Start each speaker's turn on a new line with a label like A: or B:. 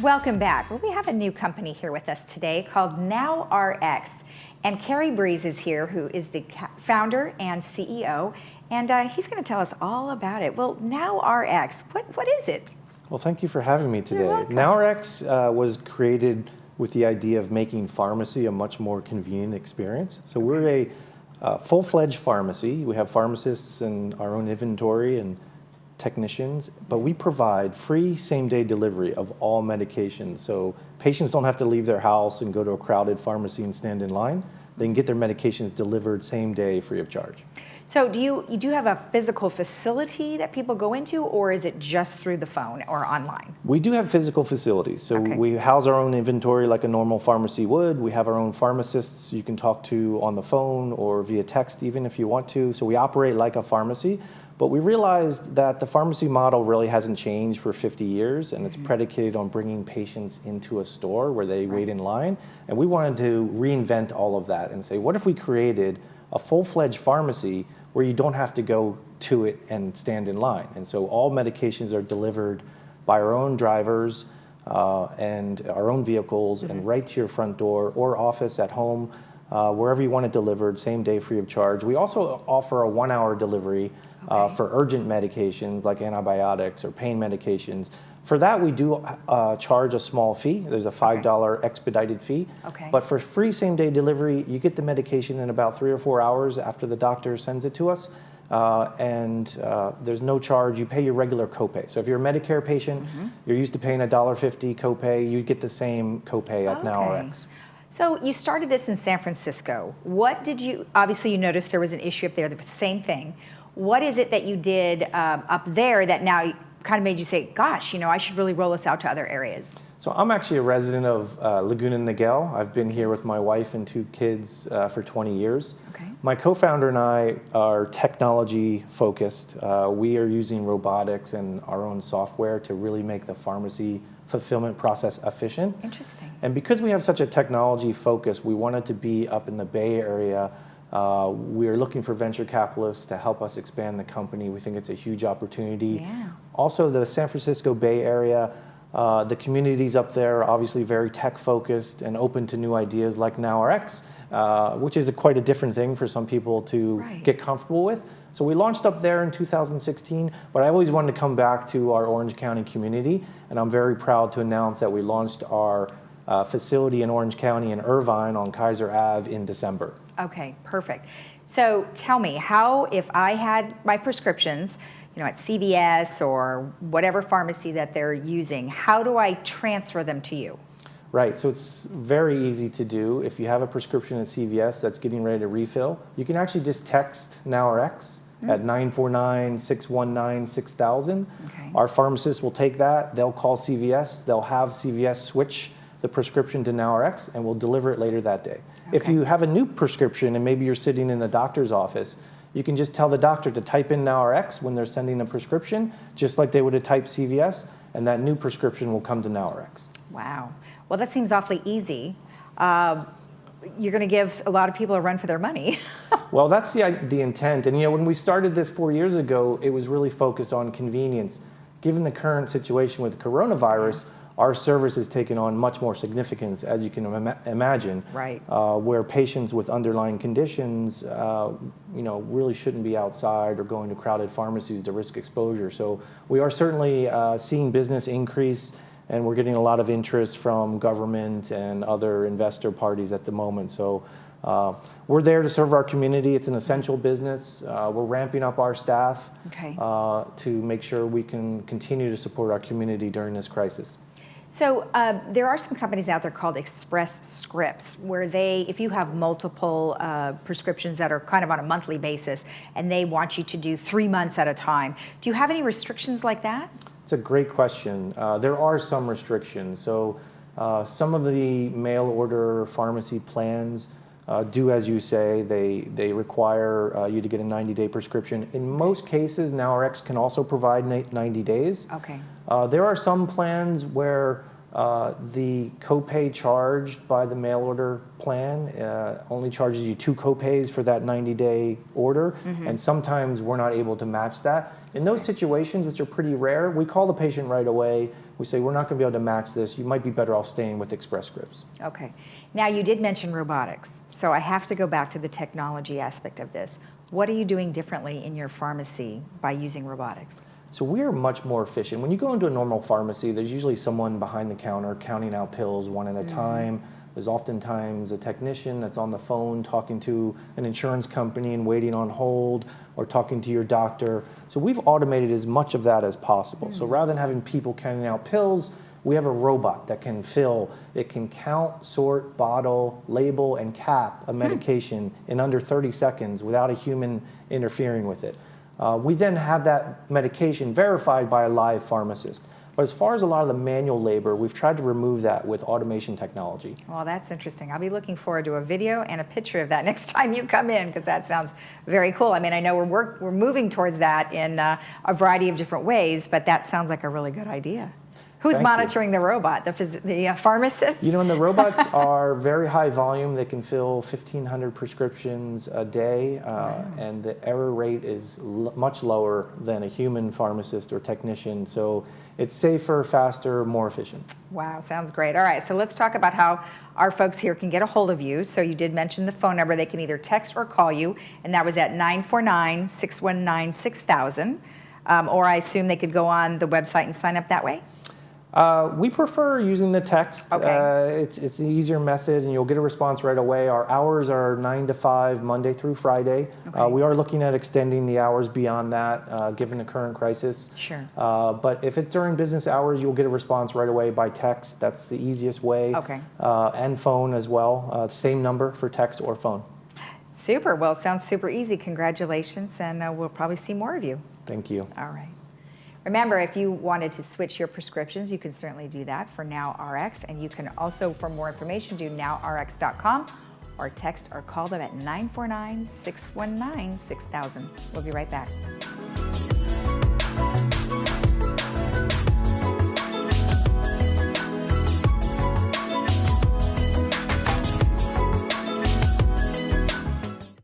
A: Welcome back. Well, we have a new company here with us today called Now RX. And Carrie Breeze is here, who is the founder and CEO, and he's going to tell us all about it. Well, Now RX, what is it?
B: Well, thank you for having me today.
A: You're welcome.
B: Now RX was created with the idea of making pharmacy a much more convenient experience. So we're a full-fledged pharmacy. We have pharmacists and our own inventory and technicians, but we provide free same-day delivery of all medications. So patients don't have to leave their house and go to a crowded pharmacy and stand in line. They can get their medications delivered same day free of charge.
A: So do you have a physical facility that people go into, or is it just through the phone or online?
B: We do have physical facilities. So
A: Okay.
B: we house our own inventory like a normal pharmacy would. We have our own pharmacists you can talk to on the phone or via text even if you want to. So we operate like a pharmacy. But we realized that the pharmacy model really hasn't changed for 50 years, and it's predicated on bringing patients into a store where they wait in line. And we wanted to reinvent all of that and say, what if we created a full-fledged pharmacy where you don't have to go to it and stand in line? And so all medications are delivered by our own drivers and our own vehicles and right to your front door or office at home, wherever you want it delivered, same day free of charge. We also offer a 1-hour delivery for urgent medications like antibiotics or pain medications. For that, we do charge a small fee. There's a $5 expedited fee.
A: Okay.
B: But for free same-day delivery, you get the medication in about 3 or 4 hours after the doctor sends it to us. There's no charge. You pay your regular copay. So if you're a Medicare patient, you're used to paying a $1.50 copay, you get the same copay at Now RX.
A: So you started this in San Francisco. What did you, obviously you noticed there was an issue up there, the same thing. What is it that you did up there that now kind of made you say, gosh, you know, I should really roll this out to other areas?
B: So I'm actually a resident of Laguna Niguel. I've been here with my wife and 2 kids for 20 years.
A: Okay.
B: My co-founder and I are technology focused. We are using robotics and our own software to really make the pharmacy fulfillment process efficient.
A: Interesting.
B: And because we have such a technology focus, we wanted to be up in the Bay Area. We are looking for venture capitalists to help us expand the company. We think it's a huge opportunity.
A: Yeah.
B: Also, the San Francisco Bay Area, the communities up there are obviously very tech focused and open to new ideas like Now RX, which is quite a different thing for some people to get comfortable with. So we launched up there in 2016, but I always wanted to come back to our Orange County community, and I'm very proud to announce that we launched our facility in Orange County in Irvine on Kaiser Ave in December.
A: Okay, perfect. So tell me, how, if I had my prescriptions, you know, at CVS or whatever pharmacy that they're using, how do I transfer them to you?
B: Right, so it's very easy to do. If you have a prescription at CVS that's getting ready to refill, you can actually just text Now RX at 949-619-6000.
A: Okay.
B: Our pharmacist will take that, they'll call CVS, they'll have CVS switch the prescription to Now RX, and we'll deliver it later that day.
A: Okay.
B: If you have a new prescription and maybe you're sitting in the doctor's office, you can just tell the doctor to type in Now RX when they're sending a prescription, just like they would have typed CVS, and that new prescription will come to Now RX.
A: Wow. Well, that seems awfully easy. You're going to give a lot of people a run for their money.
B: Well, that's the intent. And you know, when we started this 4 years ago, it was really focused on convenience. Given the current situation with coronavirus, our service has taken on much more significance, as you can imagine.
A: Right.
B: Where patients with underlying conditions, you know, really shouldn't be outside or going to crowded pharmacies to risk exposure. So we are certainly seeing business increase, and we're getting a lot of interest from government and other investor parties at the moment. So we're there to serve our community. It's an essential business. We're ramping up our staff to make sure we can continue to support our community during this crisis.
A: So there are some companies out there called Express Scripts, where they, if you have multiple prescriptions that are kind of on a monthly basis, and they want you to do 3 months at a time. Do you have any restrictions like that?
B: It's a great question. There are some restrictions. So some of the mail order pharmacy plans do, as you say, they require you to get a 90-day prescription. In most cases, Now RX can also provide 90 days.
A: Okay.
B: There are some plans where The copay charged by the mail order plan only charges you 2 copays for that 90-day order, and sometimes we're not able to match that. In those situations, which are pretty rare, we call the patient right away. We say, we're not going to be able to match this. You might be better off staying with Express Scripts.
A: Okay. Now, you did mention robotics, so I have to go back to the technology aspect of this. What are you doing differently in your pharmacy by using robotics?
B: So we are much more efficient. When you go into a normal pharmacy, there's usually someone behind the counter counting out pills one at a time. There's oftentimes a technician that's on the phone talking to an insurance company and waiting on hold, or talking to your doctor. So we've automated as much of that as possible. So rather than having people counting out pills, we have a robot that can fill. It can count, sort, bottle, label, and cap a medication in under 30 seconds without a human interfering with it. We then have that medication verified by a live pharmacist. But as far as a lot of the manual labor, we've tried to remove that with automation technology.
A: Well, that's interesting. I'll be looking forward to a video and a picture of that next time you come in, because that sounds very cool. I mean, I know we're moving towards that in a variety of different ways, but that sounds like a really good idea. Who's monitoring the robot? The pharmacist?
B: You know, and the robots are very high volume. They can fill 1,500 prescriptions a day, and the error rate is much lower than a human pharmacist or technician. So it's safer, faster, more efficient.
A: Wow, sounds great. All right, so let's talk about how our folks here can get a hold of you. So you did mention the phone number. They can either text or call you, and that was at 949-619-6000. Or I assume they could go on the website and sign up that way?
B: We prefer using the text.
A: Okay.
B: It's an easier method, and you'll get a response right away. Our hours are 9 to 5, Monday through Friday.
A: Okay.
B: We are looking at extending the hours beyond that, given the current crisis.
A: Sure.
B: But if it's during business hours, you'll get a response right away by text. That's the easiest way.
A: Okay.
B: And phone as well. Same number for text or phone.
A: Super. Well, it sounds super easy. Congratulations, and we'll probably see more of you.
B: Thank you.
A: All right. Remember, if you wanted to switch your prescriptions, you can certainly do that for NowRx, and you can also, for more information, do nowrx.com or text or call them at 949-619-6000. We'll be right back.